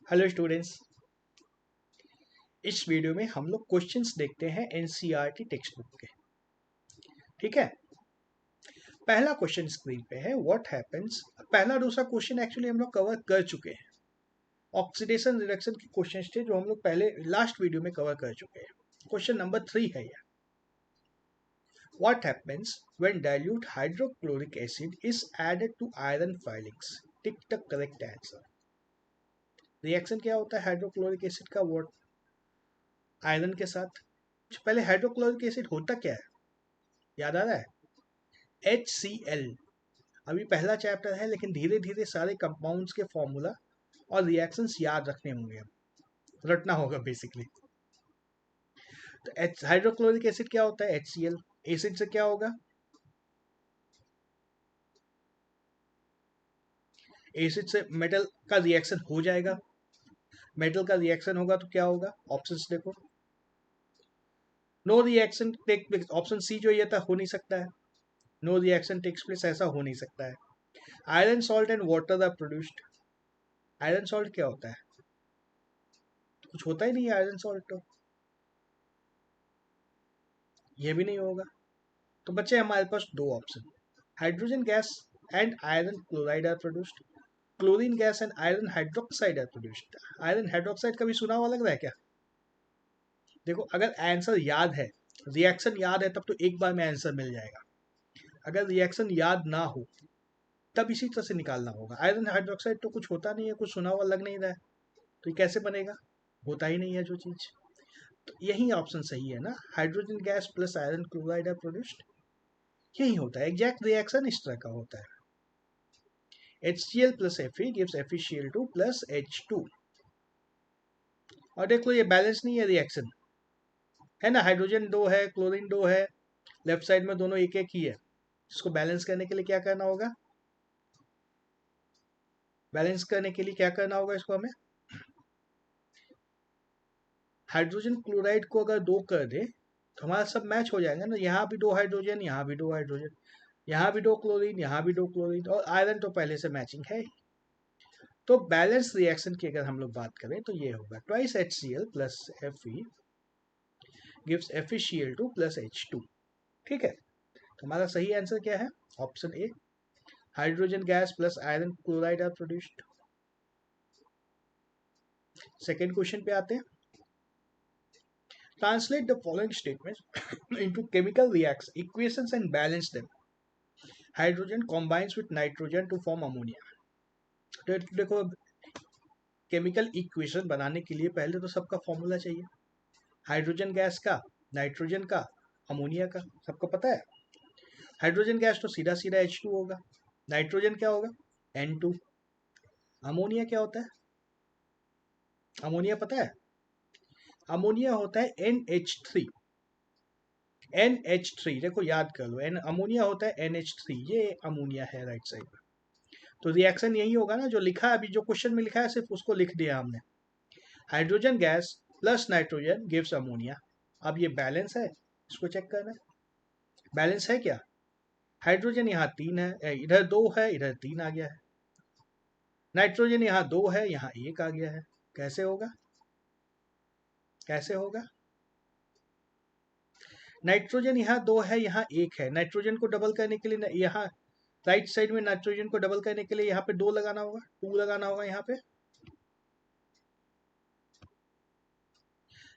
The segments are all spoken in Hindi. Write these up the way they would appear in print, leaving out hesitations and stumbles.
Hello students. इस वीडियो में हम लोग क्वेश्चंस देखते हैं एनसीईआरटी टेक्स्ट बुक के। ठीक है, पहला क्वेश्चन स्क्रीन पे है, व्हाट हैपेंस। पहला दूसरा क्वेश्चन एक्चुअली हम लोग कवर कर चुके हैं। ऑक्सीडेशन रिडक्शन के क्वेश्चन थे जो हम लोग पहले लास्ट वीडियो में कवर कर चुके हैं। क्वेश्चन नंबर 3 है यह, what happens when dilute hydrochloric acid is added to iron filings. Tick the correct answer. Reaction क्या होता है हाइड्रोक्लोरिक एसिड का व्हाट आयरन के साथ। पहले हाइड्रोक्लोरिक एसिड होता क्या है, याद आ रहा है? HCl। अभी पहला चैप्टर है लेकिन धीरे धीरे सारे कंपाउंड्स के फॉर्मूला और रिएक्शंस याद रखने होंगे, रटना होगा बेसिकली। तो हाइड्रोक्लोरिक एसिड क्या होता है? HCl। एसिड से क्या होगा? एसिड से मेटल का रिएक्शन हो जाएगा। मेटल का रिएक्शन होगा तो क्या होगा? ऑप्शंस देखो। No reaction take place, option C जो ये था हो नहीं सकता है। नो रिएक्शन टेक्स प्लेस, ऐसा हो नहीं सकता है। Iron salt and water are produced. Iron salt क्या होता है? कुछ होता ही नहीं है आयरन सॉल्ट तो, ये भी नहीं होगा। तो बच्चे हमारे पास दो option, hydrogen gas and iron chloride are produced. Chlorine gas and iron hydroxide are produced. Iron hydroxide कभी सुना हुआ लग रहा है क्या? देखो, अगर आंसर याद है, रिएक्शन याद है, तब तो एक बार में आंसर मिल जाएगा। अगर रिएक्शन याद ना हो तब इसी तरह से निकालना होगा। आयरन हाइड्रोक्साइड तो कुछ होता नहीं है, कुछ सुना हुआ लग नहीं रहा है, तो ये कैसे बनेगा? होता ही नहीं है जो चीज। तो यही ऑप्शन सही है ना, hydrogen gas plus iron chloride are produced. यही होता है, एग्जैक्ट रिएक्शन इस तरह का होता है। HCl plus Fe gives FeCl2 plus H2। और देखो ये बैलेंस नहीं है रिएक्शन, है ना। हाइड्रोजन दो है, क्लोरीन दो है, लेफ्ट साइड में दोनों एक एक ही है। इसको बैलेंस करने के लिए क्या करना होगा? बैलेंस करने के लिए क्या करना होगा इसको हमें? हाइड्रोजन क्लोराइड को अगर दो कर दे तो हमारा सब मैच हो जाएगा ना। यहाँ भी दो हाइड्रोजन, यहाँ भी दो हाइड्रोजन, यहाँ भी दो क्लोरीन, यहाँ भी दो क्लोरीन, और आयरन तो पहले से मैचिंग है ही। तो बैलेंस रिएक्शन की अगर हम लोग बात करें तो ये होगा, twice HCl plus Fe gives FeCl2 plus H2। ठीक है, तो हमारा सही आंसर क्या है? Option A, hydrogen gas plus iron chloride are produced. Second question पे आते हैं, translate the following statements into chemical reaction equations and balance them. Hydrogen combines with nitrogen to form ammonia. तो देखो, केमिकल इक्वेशन बनाने के लिए पहले तो सबका फॉर्मूला चाहिए, हाइड्रोजन गैस का, नाइट्रोजन का, अमोनिया का, सबको पता है। हाइड्रोजन गैस तो सीधा सीधा H2 होगा, नाइट्रोजन क्या होगा? N2। अमोनिया क्या होता है? अमोनिया पता है? अमोनिया होता है NH3। NH3 देखो याद कर लो, एन अमोनिया होता है NH3, ये अमोनिया है राइट साइड में। तो रिएक्शन यही होगा ना जो लिखा है अभी, जो क्वेश्चन में लिखा है सिर्फ उसको लिख दिया हमने। Hydrogen gas plus nitrogen gives ammonia. अब ये बैलेंस है, इसको चेक करना है। बैलेंस है क्या? हाइड्रोजन यहाँ 3 है, इधर 2 है, इधर 3 आ गया है। नाइट्रोजन यहाँ 2 है, यहाँ 1 आ गया है। कैसे होगा? कैसे होगा? नाइट्रोजन यहाँ 2 है, यहाँ 1 है। नाइट्रोजन को डबल करने के लिए यहाँ राइट साइड में नाइट्रोजन को डबल करने के लिए यहाँ पे 2 लगाना होगा, 2 लगाना होगा यहाँ पे।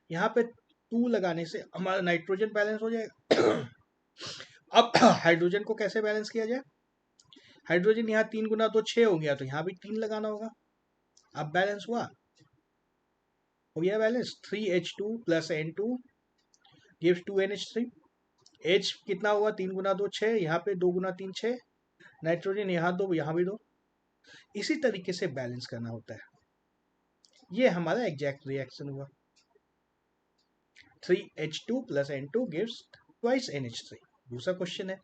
यहाँ पे 2 लगाने से हमारा नाइट्रोजन बैलेंस हो जाएगा। अब हाइड्रोजन को कैसे बैलेंस किया जाए? हाइड्रोजन यहाँ 3 गुना 2 6 हो गया, तो यहाँ भी 3 लगाना होगा। अब बैलेंस हुआ, हो गया balance. 3H2 plus N2 gives 2NH3। H कितना हुआ? 3 गुना 2 6, यहाँ पे 2 गुना 3 6। नाइट्रोजन यहाँ 2, यहाँ भी 2। इसी तरीके से बैलेंस करना होता है। ये हमारा एग्जैक्ट रिएक्शन हुआ, 3H2 plus N2 gives twice NH3। दूसरा क्वेश्चन है,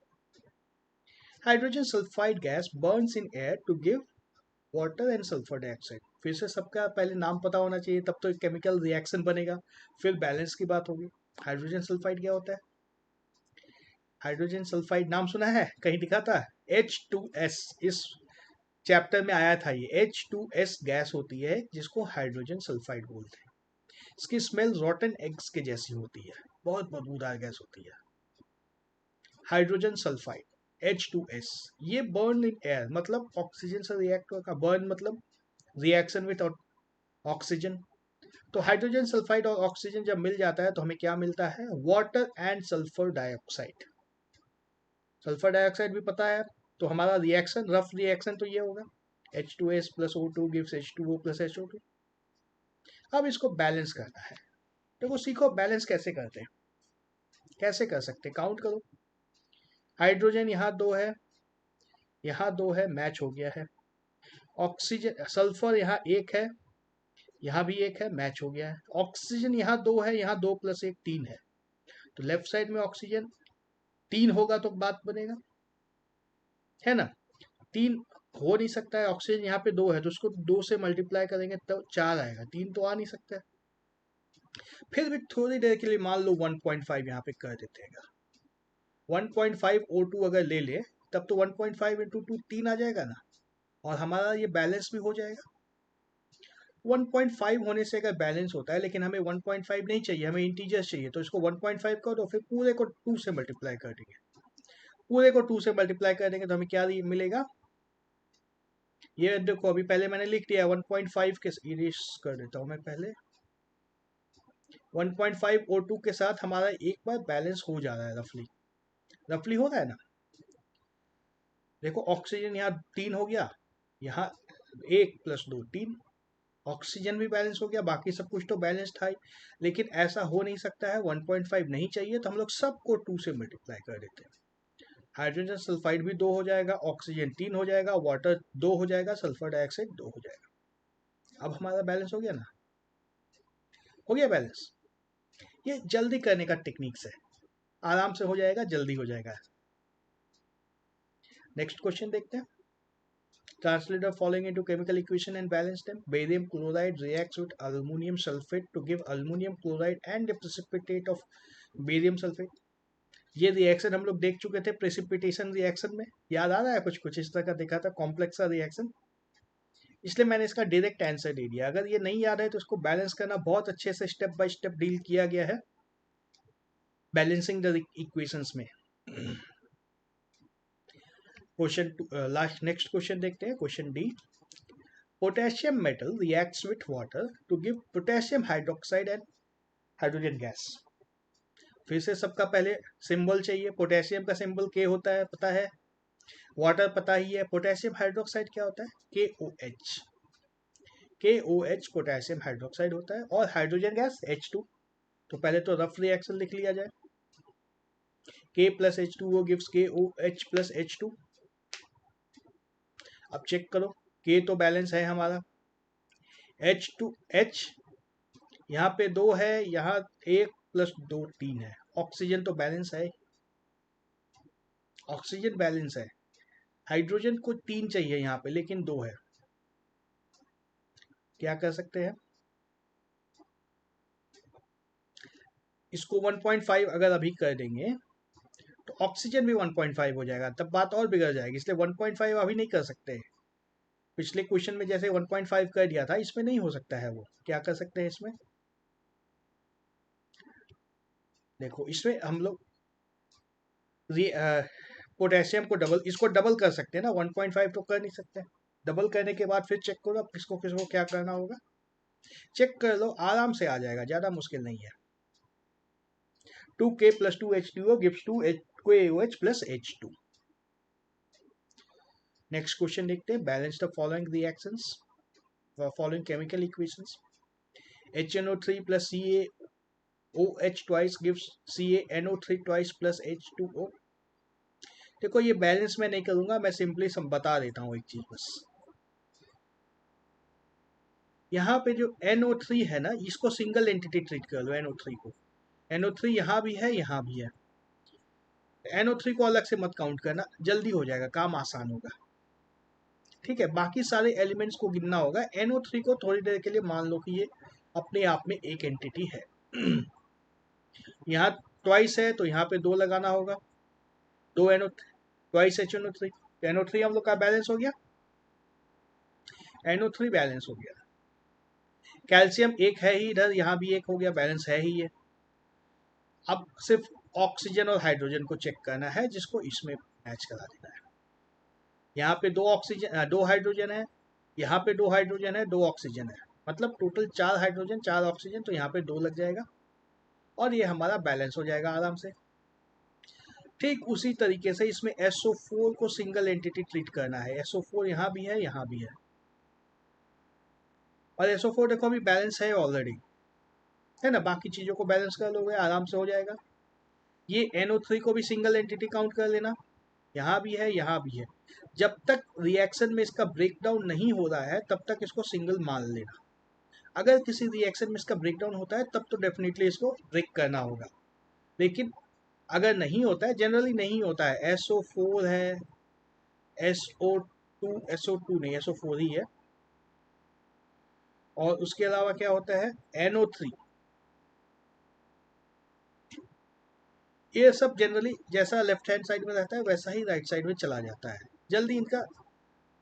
hydrogen sulphide gas burns in air to give water and sulphur dioxide. फिर से सबका पहले नाम पता होना चाहिए, तब तो एक केमिकल रिएक्शन बनेगा, फिर बैलेंस की बात होगी। हाइड्रोजन सल्फाइड क्या होता है? हाइड्रोजन सल्फाइड नाम सुना है, कहीं दिखा था? H2S। इस चैप्टर में आया था ये। H2S गैस होती है जिसको हाइड्रोजन सल्फाइड बोलते हैं। इसकी स्मेल रॉटन एग्स के जैसी होती है, बहुत बदबूदार गैस होती है। हाइड्रोजन सल्फाइड H2S, ये बर्न इन एयर, मतलब ऑक्सीजन से रिएक्ट होगा। बर्न मतलब रिएक्शन विथ ऑक्सीजन। तो हाइड्रोजन सल्फाइड और ऑक्सीजन जब मिल जाता है तो हमें क्या मिलता है? Water and sulphur dioxide. Sulphur dioxide भी पता है, तो हमारा रिएक्शन, रफ रिएक्शन तो ये होगा, H2S plus O2 gives H2O plus HO2। अब इसको बैलेंस करना है। देखो सीखो बैलेंस कैसे करते हैं, कैसे कर सकते हैं, काउंट करो। हाइड्रोजन यहाँ 2 है, यहाँ 2 है, मैच हो गया है। ऑक्सीजन सल्फर यहाँ 1 है, यहाँ भी 1 है, मैच हो गया है। ऑक्सीजन यहाँ 2 है, यहाँ 2 प्लस 1 3 है, तो लेफ्ट साइड में ऑक्सीजन 3 होगा तो बात बनेगा, है ना। 3 हो नहीं सकता है, ऑक्सीजन यहाँ पे 2 है तो उसको 2 से मल्टीप्लाई करेंगे तो 4 आएगा, 3 तो आ नहीं सकता है। फिर भी थोड़ी देर के लिए मान लो 1.5 यहाँ पे कर देते हैं। 1.5 O2 अगर ले ले तब तो 1.5 इंटू 2 3 आ जाएगा ना, और हमारा ये बैलेंस भी हो जाएगा। 1.5 होने से अगर बैलेंस होता है, लेकिन हमें 1.5 नहीं चाहिए, हमें इंटीजर्स चाहिए, तो इसको 1.5 कर दो, फिर पूरे को 2 से मल्टीप्लाई कर देंगे। पूरे को 2 से मल्टीप्लाई कर देंगे तो हमें क्या मिलेगा? ये देखो अभी पहले मैंने लिख दिया 1.5 के, इरेज कर देता हूँ मैं पहले। 1.5 O2 के साथ हमारा एक बार बैलेंस हो जा रहा है, रफली रफली हो रहा है ना। देखो ऑक्सीजन यहाँ 3 हो गया, यहाँ 1 प्लस 2 3, ऑक्सीजन भी बैलेंस हो गया, बाकी सब कुछ तो बैलेंस था ही। लेकिन ऐसा हो नहीं सकता है, 1.5 नहीं चाहिए, तो हम लोग सबको 2 से मल्टीप्लाई कर देते हैं। हाइड्रोजन सल्फाइड भी 2 हो जाएगा, ऑक्सीजन 3 हो जाएगा, वाटर 2 हो जाएगा, सल्फर डाइऑक्साइड 2 हो जाएगा। अब हमारा बैलेंस हो गया ना, हो गया बैलेंस। ये जल्दी करने का टेक्निक्स है, आराम से हो जाएगा, जल्दी हो जाएगा। नेक्स्ट क्वेश्चन देखते हैं। Translate the following into chemical equation and balance them. Barium chloride reacts with aluminum sulfate to give aluminum chloride and the precipitate of barium sulfate. ये रिएक्शन हम लोग देख चुके थे प्रेसिपिटेशन रिएक्शन में, याद आ रहा है? कुछ कुछ इस तरह का देखा था, कॉम्प्लेक्स सा रिएक्शन, इसलिए मैंने इसका डायरेक्ट आंसर दे दिया। अगर ये नहीं याद है तो इसको बैलेंस करना बहुत अच्छे से स्टेप बाय स्टेप डील किया गया है बैलेंसिंग द इक्वेशंस में। क्वेश्चन लास्ट नेक्स्ट क्वेश्चन देखते हैं, question D. Potassium metal reacts with water to give potassium hydroxide and hydrogen gas. फिर से सबका पहले सिंबल चाहिए। पोटेशियम का सिंबल के होता है, पता है। वाटर पता ही है। पोटेशियम हाइड्रोक्साइड क्या होता है? KOH। KOH पोटेशियम हाइड्रोक्साइड होता है। और हाइड्रोजन गैस H2। तो पहले तो रफ रिएक्शन लिख लिया जाए। K plus H2O gives KOH plus H2। अब चेक करो, K तो बैलेंस है हमारा, H2H यहाँ पे 2 है, यहाँ 1 प्लस 2 3 है। ऑक्सीजन तो बैलेंस है, ऑक्सीजन बैलेंस है। हाइड्रोजन को 3 चाहिए यहाँ पे, लेकिन 2 है। क्या कर सकते हैं? इसको 1.5 अगर अभी कर देंगे तो ऑक्सीजन भी 1.5 हो जाएगा, तब बात और बिगड़ जाएगी, इसलिए 1.5 अभी नहीं कर सकते। पिछले क्वेश्चन में जैसे 1.5 कर दिया था, इसमें नहीं हो सकता है वो। क्या कर सकते हैं इसमें? देखो इसमें हम लोग पोटेशियम को डबल, इसको डबल कर सकते हैं ना, 1.5 तो कर नहीं सकते। डबल करने के बाद फिर चेक करो अब किसको किसको क्या करना होगा, चेक कर लो, आराम से आ जाएगा, ज्यादा मुश्किल नहीं है। 2K plus 2H2O gives 2KOH plus H2। Next question देखते हैं। Balance the following reactions, following chemical equations. HNO3 plus CaOH twice gives CaNO3 twice plus H2O। देखो ये बैलेंस मैं नहीं करूंगा, मैं सिंपली बता देता हूँ एक चीज बस। यहाँ पे जो NO3 है ना, इसको सिंगल एंटिटी ट्रीट कर लो। NO3 को, NO3 यहाँ भी है, यहाँ भी है। NO3 को अलग से मत काउंट करना, जल्दी हो जाएगा, काम आसान होगा। ठीक है, बाकी सारे एलिमेंट्स को गिनना होगा। NO3 को थोड़ी देर के लिए मान लो कि ये अपने आप में एक एंटिटी है। यहाँ ट्वाइस है तो यहाँ पे 2 लगाना होगा, 2 NO3 ट्वाइस HNO3। NO3 हम लोग का बैलेंस हो गया। NO3 बैलेंस हो गया। कैल्शियम एक है ही इधर, यहाँ भी एक हो गया, बैलेंस है ही ये। अब सिर्फ ऑक्सीजन और हाइड्रोजन को चेक करना है, जिसको इसमें मैच करा देना है। यहाँ पे दो ऑक्सीजन, दो हाइड्रोजन है, यहाँ पे दो हाइड्रोजन है, दो ऑक्सीजन है, मतलब टोटल 4 हाइड्रोजन 4 ऑक्सीजन, तो यहाँ पे 2 लग जाएगा और ये हमारा बैलेंस हो जाएगा आराम से। ठीक उसी तरीके से इसमें SO4 को सिंगल एंटिटी ट्रीट करना है। SO4 यहाँ भी है, यहाँ भी है, और SO4 देखो अभी बैलेंस है ऑलरेडी, है ना, बाकी चीज़ों को बैलेंस कर लोगे आराम से हो जाएगा। ये NO3 को भी सिंगल एंटिटी काउंट कर लेना, यहाँ भी है, यहाँ भी है। जब तक रिएक्शन में इसका ब्रेकडाउन नहीं हो रहा है तब तक इसको सिंगल मान लेना। अगर किसी रिएक्शन में इसका ब्रेकडाउन होता है तब तो डेफिनेटली इसको ब्रेक करना होगा, लेकिन अगर नहीं होता है, जनरली नहीं होता है, SO4 है, SO2 नहीं, SO4 ही है, और उसके अलावा क्या होता है NO3, ये सब जनरली जैसा लेफ्ट हैंड साइड में रहता है वैसा ही राइट साइड में चला जाता है। जल्दी इनका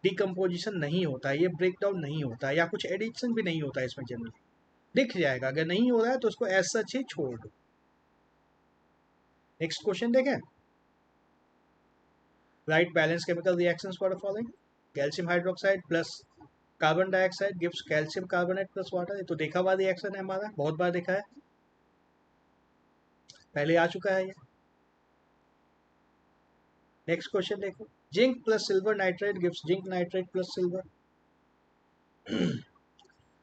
डिकम्पोजिशन नहीं होता है, ये ब्रेक डाउन नहीं होता है, या कुछ एडिशन भी नहीं होता है इसमें, जनरली दिख जाएगा। अगर नहीं हो रहा है तो उसको एज सच ही छोड़ दो। नेक्स्ट क्वेश्चन देखें। Right balance chemical reactions for the following. Calcium hydroxide plus carbon dioxide gives calcium carbonate plus water. ये तो देखा हुआ रिएक्शन है हमारा, बहुत बार देखा है, पहले आ चुका है ये। नेक्स्ट क्वेश्चन देखो। Zinc plus silver nitrate gives zinc nitrate plus silver.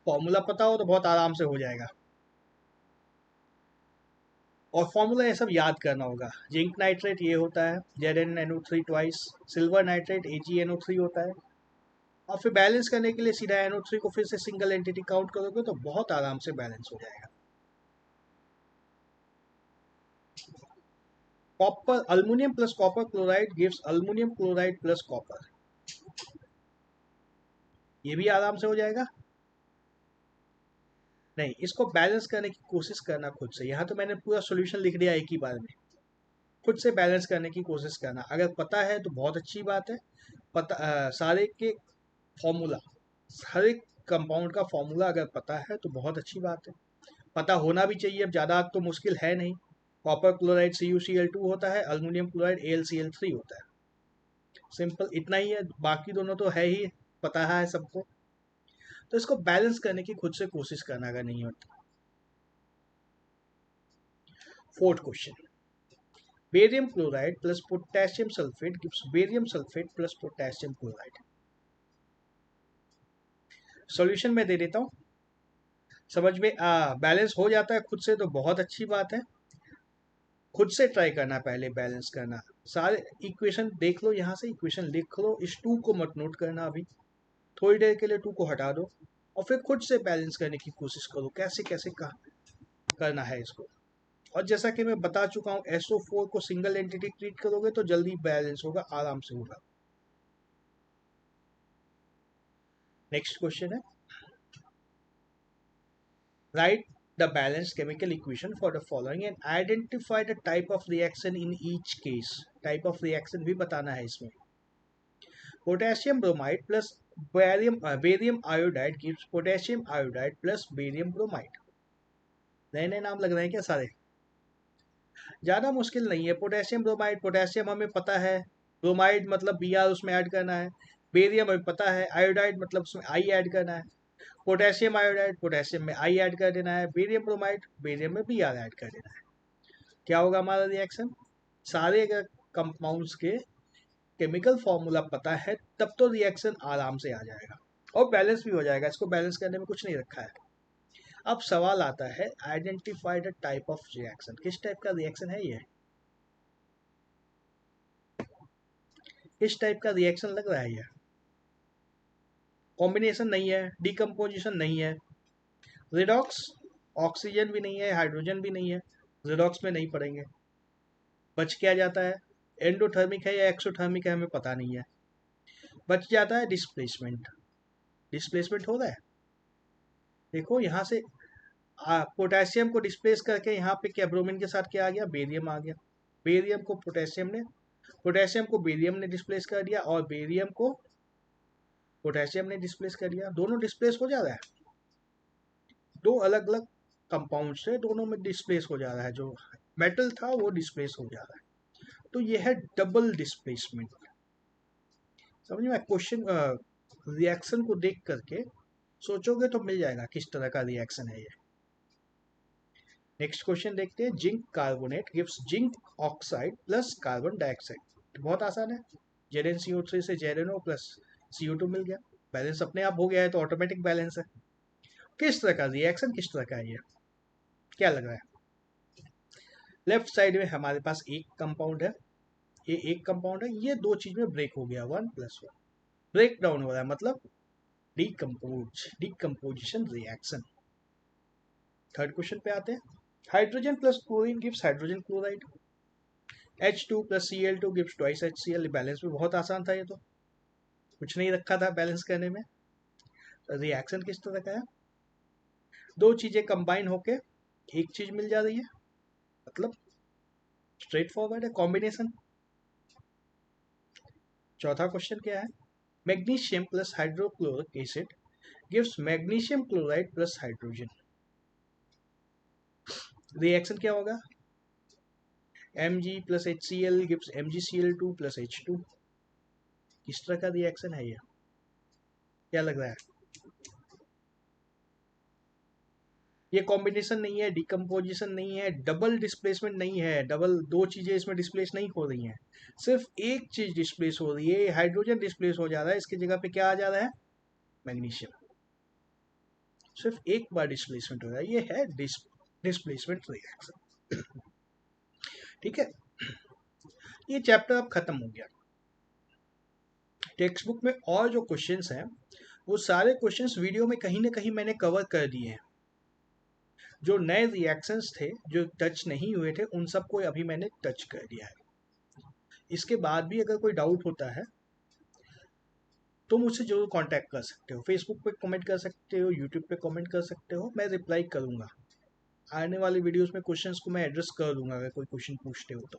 Formula पता हो तो बहुत आराम से हो जाएगा, और फॉर्मूला ये सब याद करना होगा। जिंक नाइट्रेट ये होता है ZnNO3 twice, silver nitrate AgNO3 होता है, और फिर बैलेंस करने के लिए सीधा NO3 को फिर से सिंगल एंटिटी काउंट करोगे तो बहुत आराम से बैलेंस हो जाएगा। Copper, aluminium plus copper chloride gives aluminium chloride plus copper. ये भी आराम से हो जाएगा। नहीं, इसको बैलेंस करने की कोशिश करना खुद से। यहाँ तो मैंने पूरा सॉल्यूशन लिख दिया एक ही बार में, खुद से बैलेंस करने की कोशिश करना। अगर पता है तो बहुत अच्छी बात है, पता सारे के फॉर्मूला, हर एक कंपाउंड का फॉर्मूला अगर पता है तो बहुत अच्छी बात है, पता होना भी चाहिए। अब ज़्यादा तो मुश्किल है नहीं। कॉपर क्लोराइड CuCl2 होता है, अल्युमिनियम क्लोराइड AlCl3 होता है, सिंपल इतना ही है। बाकी दोनों तो है ही, पता है सबको, तो इसको बैलेंस करने की खुद से कोशिश करना अगर नहीं होता। Fourth question. Barium chloride plus potassium sulphate gives barium sulphate plus potassium chloride. Solution मैं दे देता हूँ, समझ में बैलेंस हो जाता है खुद से तो बहुत अच्छी बात है। खुद से ट्राई करना, पहले बैलेंस करना। सारे इक्वेशन देख लो, यहाँ से इक्वेशन लिख लो, इस 2 को मत नोट करना अभी, थोड़ी देर के लिए 2 को हटा दो और फिर खुद से बैलेंस करने की कोशिश करो कैसे कैसे करना है इसको। और जैसा कि मैं बता चुका हूँ, SO4 को सिंगल एंटिटी ट्रीट करोगे तो जल्दी बैलेंस होगा, आराम से होगा। नेक्स्ट क्वेश्चन है, right the balance chemical equation for the following and identify the type of reaction in each case. Type of reaction भी बताना है इसमें। Potassium bromide plus barium iodide gives potassium iodide plus barium bromide. नए नए नाम लग रहे हैं क्या सारे? ज़्यादा मुश्किल नहीं है। पोटेशियम ब्रोमाइड, पोटेशियम हमें पता है, ब्रोमाइड मतलब Br उसमें ऐड करना है, बेरियम हमें पता है, आयोडाइड मतलब उसमें I ऐड करना है, पोटेशियम आयोडाइड पोटेशियम में I ऐड कर देना है, बेरियम ब्रोमाइड बेरियम में Br ऐड कर देना है। क्या होगा हमारा रिएक्शन? सारे अगर कंपाउंड्स के केमिकल फॉर्मूला पता है तब तो रिएक्शन आराम से आ जाएगा और बैलेंस भी हो जाएगा। इसको बैलेंस करने में कुछ नहीं रखा है। अब सवाल आता है, identify the type of reaction. किस टाइप का रिएक्शन है ये? किस टाइप का रिएक्शन लग रहा है ये? कॉम्बिनेशन नहीं है, डिकम्पोजिशन नहीं है, रिडॉक्स, ऑक्सीजन भी नहीं है, हाइड्रोजन भी नहीं है, रिडॉक्स में नहीं पड़ेंगे। बच क्या जाता है? एंडोथर्मिक है या एक्सोथर्मिक है हमें पता नहीं है। बच जाता है डिस्प्लेसमेंट। डिस्प्लेसमेंट हो रहा है, देखो यहाँ से पोटेशियम को डिस्प्लेस करके यहाँ पे क्या ब्रोमीन के साथ क्या आ गया? बेरियम आ गया। बेरियम को पोटेशियम ने, पोटेशियम को बेरियम ने डिस्प्लेस कर दिया और बेरियम को पोटेशियम ने डिस्प्लेस कर दिया, दोनों डिस्प्लेस हो जा रहा है, दो अलग अलग कंपाउंड से दोनों में डिस्प्लेस हो जा रहा है, जो मेटल था वो डिस्प्लेस हो जा रहा है, तो ये है डबल डिस्प्लेसमेंट। समझ में? क्वेश्चन रिएक्शन को देख करके सोचोगे तो मिल जाएगा किस तरह का रिएक्शन है ये। नेक्स्ट क्वेश्चन देखते हैं, zinc carbonate gives zinc oxide plus carbon dioxide. बहुत आसान है, ZnCO3 से ZnO प्लस CO2 मिल गया, बैलेंस अपने आप हो गया है, तो ऑटोमेटिक बैलेंस है। किस तरह का रिएक्शन, किस तरह का है ये, क्या लग रहा है? लेफ्ट साइड में हमारे पास एक कंपाउंड है, ये एक कंपाउंड है, ये दो चीज में ब्रेक हो गया, 1+1 ब्रेक डाउन हो रहा है, मतलब डिकम्पोजिशन रिएक्शन। थर्ड क्वेश्चन पे आते हैं, hydrogen plus chlorine gives hydrogen chloride, H2 plus Cl2 gives twice HCl। Balance में बहुत आसान था, ये तो कुछ नहीं रखा था बैलेंस करने में। रिएक्शन किस तरह का है, दो चीजें कंबाइन होके एक चीज मिल जा रही है, मतलब स्ट्रेट फॉरवर्ड है, कॉम्बिनेशन। चौथा क्वेश्चन क्या है, magnesium plus hydrochloric acid gives magnesium chloride plus hydrogen. Reaction क्या होगा, Mg plus HCl gives MgCl2 plus H2। किस तरह का रिएक्शन है ये, क्या लग रहा है? ये कॉम्बिनेशन नहीं है, डिकम्पोजिशन नहीं है, डबल डिस्प्लेसमेंट नहीं है, डबल दो चीजें इसमें डिस्प्लेस नहीं हो रही हैं, सिर्फ एक चीज डिस्प्लेस हो रही है, हाइड्रोजन डिस्प्लेस हो जा रहा है, इसकी जगह पे क्या आ जा रहा है, मैग्नीशियम। सिर्फ एक बार डिस्प्लेसमेंट हो रहा है, ये है डिस्प्लेसमेंट रिएक्शन। ठीक है, ये चैप्टर अब खत्म हो गया। टेक्स्ट बुक में और जो क्वेश्चंस हैं वो सारे क्वेश्चंस वीडियो में कहीं ना कहीं मैंने कवर कर दिए हैं। जो नए रिएक्शंस थे जो टच नहीं हुए थे उन सबको अभी मैंने टच कर दिया है। इसके बाद भी अगर कोई डाउट होता है तो मुझसे जरूर कांटेक्ट कर सकते हो, फेसबुक पे कमेंट कर सकते हो, यूट्यूब पे कमेंट कर सकते हो, मैं रिप्लाई करूंगा। आने वाली वीडियोस में क्वेश्चंस को मैं एड्रेस कर दूंगा, अगर कोई क्वेश्चन पूछते हो तो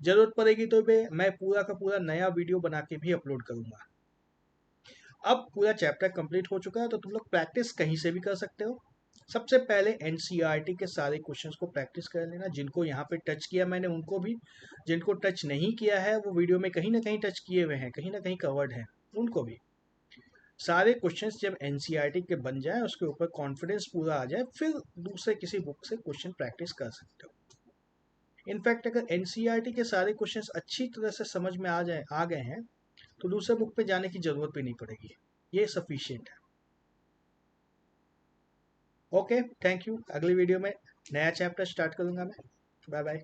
जरूरत पड़ेगी तो मैं पूरा का पूरा नया वीडियो बना के भी अपलोड करूंगा। अब पूरा चैप्टर कंप्लीट हो चुका है, तो तुम लोग प्रैक्टिस कहीं से भी कर सकते हो। सबसे पहले एनसीईआरटी के सारे क्वेश्चंस को प्रैक्टिस कर लेना, जिनको यहाँ पे टच किया मैंने उनको भी, जिनको टच नहीं किया है वो वीडियो में कहीं ना कहीं टच किए हुए हैं, कहीं ना कहीं कवर्ड हैं, उनको भी। सारे क्वेश्चंस जब एनसीईआरटी के बन जाए, उसके ऊपर कॉन्फिडेंस पूरा आ जाए, फिर दूसरे किसी बुक से क्वेश्चन प्रैक्टिस कर सकते हो। इनफैक्ट अगर एनसीईआरटी के सारे क्वेश्चंस अच्छी तरह से समझ में आ गए हैं तो दूसरे बुक पे जाने की जरूरत भी नहीं पड़ेगी, ये सफिशिएंट है। Okay, thank you. अगली वीडियो में नया चैप्टर स्टार्ट करूंगा मैं। Bye bye.